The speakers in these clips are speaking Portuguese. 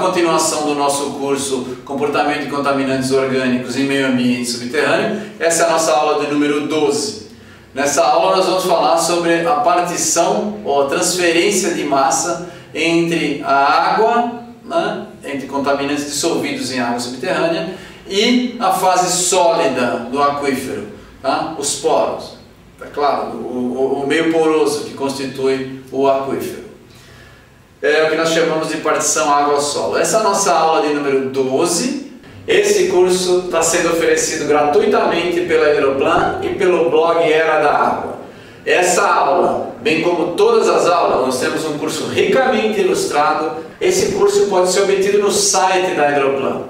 continuação do nosso curso Comportamento de Contaminantes Orgânicos em Meio Ambiente Subterrâneo. Essa é a nossa aula de número 12. Nessa aula nós vamos falar sobre a partição ou a transferência de massa entre a água, né, entre contaminantes dissolvidos em água subterrânea, e a fase sólida do aquífero, tá? Os poros, é claro, o meio poroso que constitui o aquífero. É o que nós chamamos de partição água-solo. Essa é a nossa aula de número 12. Esse curso está sendo oferecido gratuitamente pela Aeroplan e pelo blog Era da Água. Essa aula, bem como todas as aulas, nós temos um curso ricamente ilustrado. Esse curso pode ser obtido no site da Aeroplan.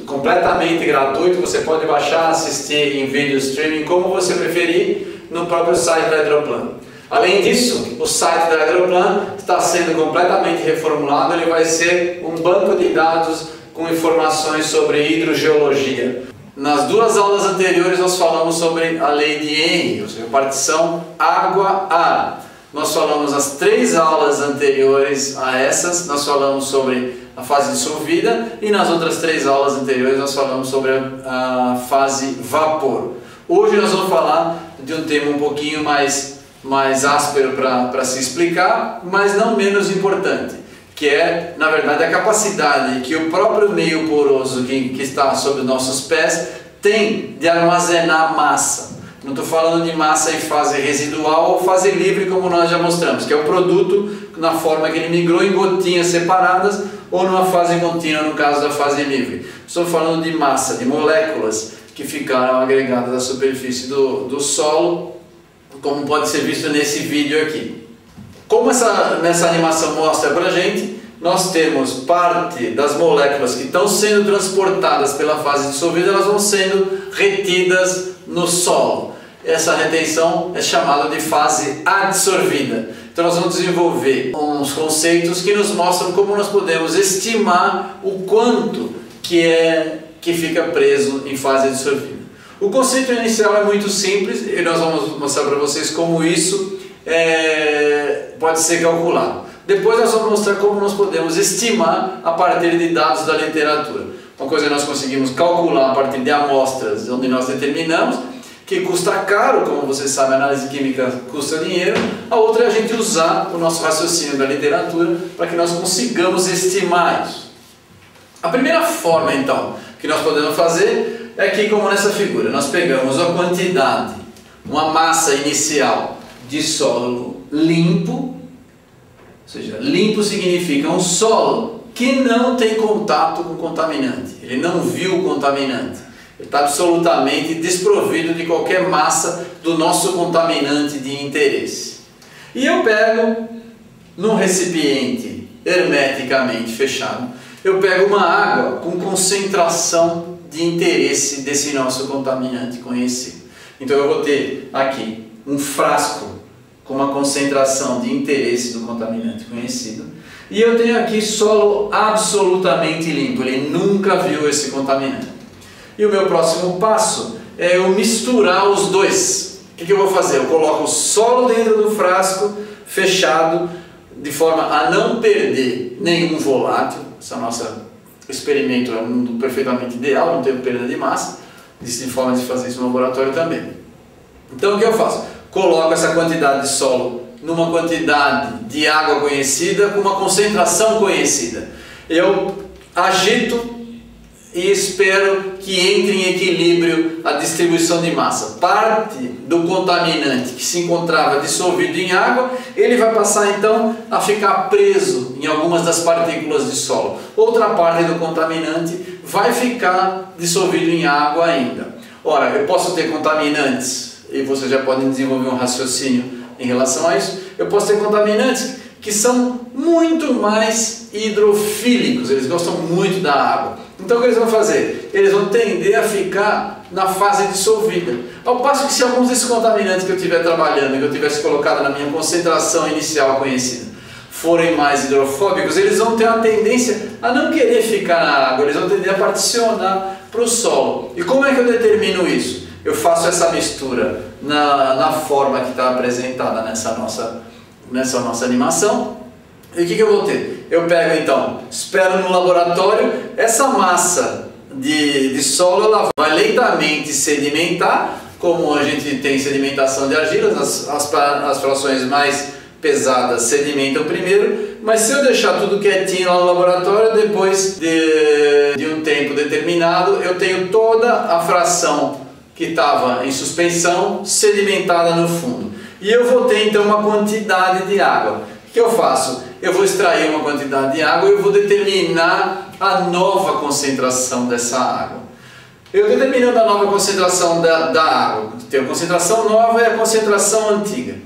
Completamente gratuito, você pode baixar, assistir em vídeo streaming, como você preferir, no próprio site da Aeroplan. Além disso, o site da Aeroplan está sendo completamente reformulado, ele vai ser um banco de dados com informações sobre hidrogeologia. Nas duas aulas anteriores nós falamos sobre a lei de Henry, ou seja, partição água-ar. Nós falamos as 3 aulas anteriores a essas, nós falamos sobre a fase dissolvida, e nas outras 3 aulas anteriores nós falamos sobre a fase vapor. Hoje nós vamos falar de um tema um pouquinho mais áspero para se explicar, mas não menos importante, que é, na verdade, a capacidade que o próprio meio poroso que está sob os nossos pés tem de armazenar massa. Não estou falando de massa em fase residual ou fase livre, como nós já mostramos, que é o produto na forma que ele migrou em gotinhas separadas ou numa fase contínua, no caso da fase livre. Estou falando de massa, de moléculas que ficaram agregadas à superfície do solo, como pode ser visto nesse vídeo aqui. Como nessa animação mostra para a gente, nós temos parte das moléculas que estão sendo transportadas pela fase dissolvida, elas vão sendo retidas no solo. Essa retenção é chamada de fase adsorvida. Então nós vamos desenvolver uns conceitos que nos mostram como nós podemos estimar o quanto que fica preso em fase adsorvida. O conceito inicial é muito simples e nós vamos mostrar para vocês como isso pode ser calculado. Depois nós vamos mostrar como nós podemos estimar a partir de dados da literatura. Uma coisa que nós conseguimos calcular a partir de amostras onde nós determinamos, que custa caro, como vocês sabem, a análise química custa dinheiro. A outra é a gente usar o nosso raciocínio da literatura para que nós consigamos estimar isso. A primeira forma, então, que nós podemos fazer é aqui como nessa figura. Nós pegamos a quantidade, uma massa inicial de solo limpo, ou seja, limpo significa um solo que não tem contato com o contaminante, ele não viu o contaminante. Ele está absolutamente desprovido de qualquer massa do nosso contaminante de interesse. E eu pego, num recipiente hermeticamente fechado, eu pego uma água com concentração de interesse desse nosso contaminante conhecido. Então eu vou ter aqui um frasco com uma concentração de interesse do contaminante conhecido. E eu tenho aqui solo absolutamente limpo, ele nunca viu esse contaminante. E o meu próximo passo é eu misturar os dois. O que eu vou fazer? Eu coloco o solo dentro do frasco fechado, de forma a não perder nenhum volátil. Esse nosso experimento é um mundo perfeitamente ideal, não tem perda de massa. Existem formas de fazer isso no laboratório também. Então o que eu faço? Coloco essa quantidade de solo numa quantidade de água conhecida com uma concentração conhecida. Eu agito e espero que entre em equilíbrio a distribuição de massa. Parte do contaminante que se encontrava dissolvido em água, ele vai passar então a ficar preso em algumas das partículas de solo. Outra parte do contaminante vai ficar dissolvido em água ainda. Ora, eu posso ter contaminantes, e vocês já podem desenvolver um raciocínio em relação a isso, eu posso ter contaminantes que são muito mais hidrofílicos, eles gostam muito da água. Então o que eles vão fazer? Eles vão tender a ficar na fase dissolvida. Ao passo que se alguns desses contaminantes que eu estiver trabalhando, que eu tivesse colocado na minha concentração inicial conhecida, forem mais hidrofóbicos, eles vão ter uma tendência a não querer ficar na água, eles vão tender a particionar para o solo. E como é que eu determino isso? Eu faço essa mistura na forma que está apresentada nessa nossa animação. E o que eu vou ter? Eu pego então, espero no laboratório, essa massa de solo ela vai lentamente sedimentar, como a gente tem sedimentação de argilas, as frações mais pesadas sedimentam primeiro, mas se eu deixar tudo quietinho lá no laboratório, depois de um tempo determinado, eu tenho toda a fração que estava em suspensão sedimentada no fundo. E eu vou ter então uma quantidade de água. O que eu faço? Eu vou extrair uma quantidade de água e eu vou determinar a nova concentração dessa água. Eu determinando a nova concentração da água, tem a concentração nova e a concentração antiga.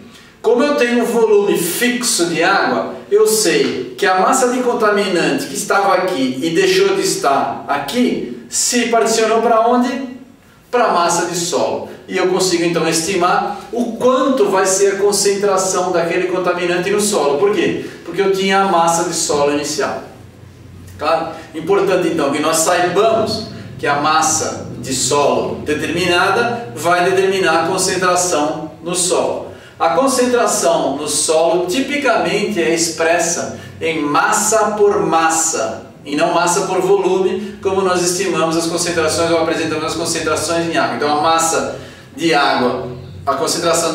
Como eu tenho um volume fixo de água, eu sei que a massa de contaminante que estava aqui e deixou de estar aqui, se particionou para onde? Para a massa de solo. E eu consigo então estimar o quanto vai ser a concentração daquele contaminante no solo. Por quê? Porque eu tinha a massa de solo inicial. Claro? Importante então que nós saibamos que a massa de solo determinada vai determinar a concentração no solo. A concentração no solo tipicamente é expressa em massa por massa e não massa por volume, como nós estimamos as concentrações ou apresentamos as concentrações em água. Então a massa de água, a concentração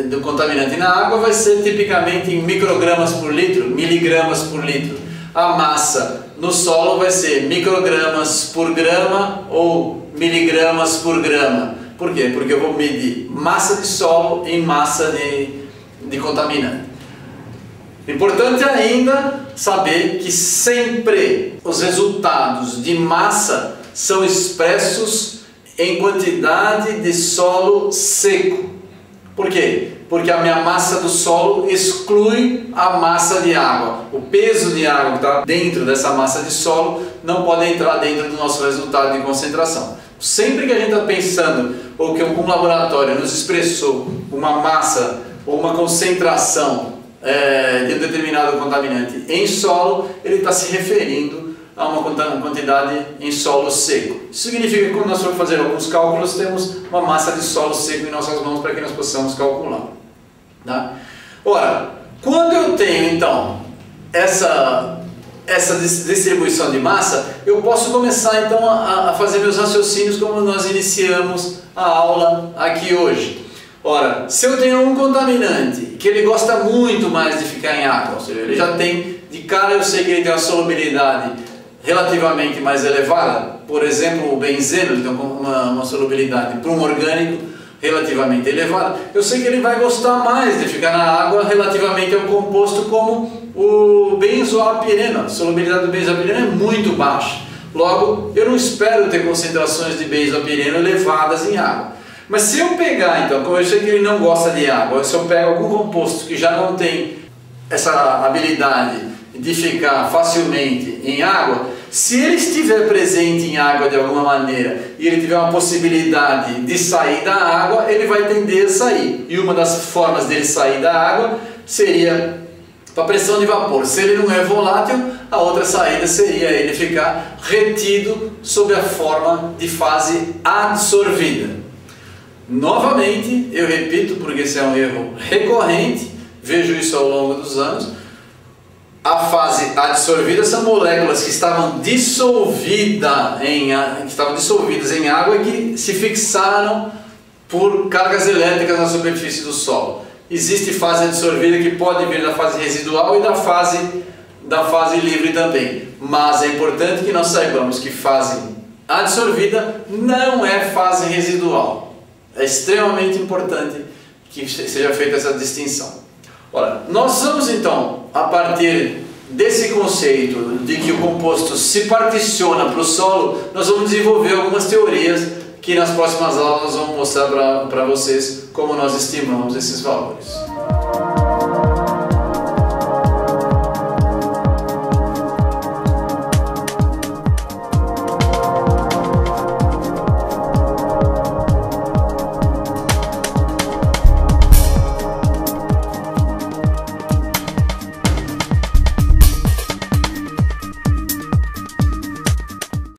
do contaminante na água vai ser tipicamente em microgramas por litro, miligramas por litro. A massa no solo vai ser microgramas por grama ou miligramas por grama. Por quê? Porque eu vou medir massa de solo em massa de contaminante. Importante ainda saber que sempre os resultados de massa são expressos em quantidade de solo seco. Por quê? Porque a minha massa do solo exclui a massa de água. O peso de água que está dentro dessa massa de solo não pode entrar dentro do nosso resultado de concentração. Sempre que a gente está pensando ou que algum laboratório nos expressou uma massa ou uma concentração de um determinado contaminante em solo, ele está se referindo a uma quantidade em solo seco. Isso significa que quando nós formos fazer alguns cálculos, temos uma massa de solo seco em nossas mãos para que nós possamos calcular. Tá? Ora, quando eu tenho então essa distribuição de massa, eu posso começar então a fazer meus raciocínios como nós iniciamos a aula aqui hoje. Ora, se eu tenho um contaminante que ele gosta muito mais de ficar em água, ou seja, ele já tem, de cara eu sei que ele tem uma solubilidade relativamente mais elevada, por exemplo o benzeno, ele tem uma solubilidade para um orgânico relativamente elevada, eu sei que ele vai gostar mais de ficar na água relativamente a um composto como o benzoapireno. A solubilidade do benzoapireno é muito baixa, logo eu não espero ter concentrações de benzoapireno elevadas em água. Mas se eu pegar então, como eu sei que ele não gosta de água, se eu pego algum composto que já não tem essa habilidade de ficar facilmente em água, se ele estiver presente em água de alguma maneira e ele tiver uma possibilidade de sair da água, ele vai tender a sair. E uma das formas dele sair da água seria para pressão de vapor. Se ele não é volátil, a outra saída seria ele ficar retido sob a forma de fase adsorvida. Novamente, eu repito, porque esse é um erro recorrente, vejo isso ao longo dos anos, a fase adsorvida são moléculas que estavam dissolvidas em água e que se fixaram por cargas elétricas na superfície do solo. Existe fase adsorvida que pode vir da fase residual e da fase livre também, mas é importante que nós saibamos que fase adsorvida não é fase residual. É extremamente importante que seja feita essa distinção. Ora, nós vamos então, a partir desse conceito de que o composto se particiona para o solo, nós vamos desenvolver algumas teorias que nas próximas aulas nós vamos mostrar para vocês como nós estimamos esses valores.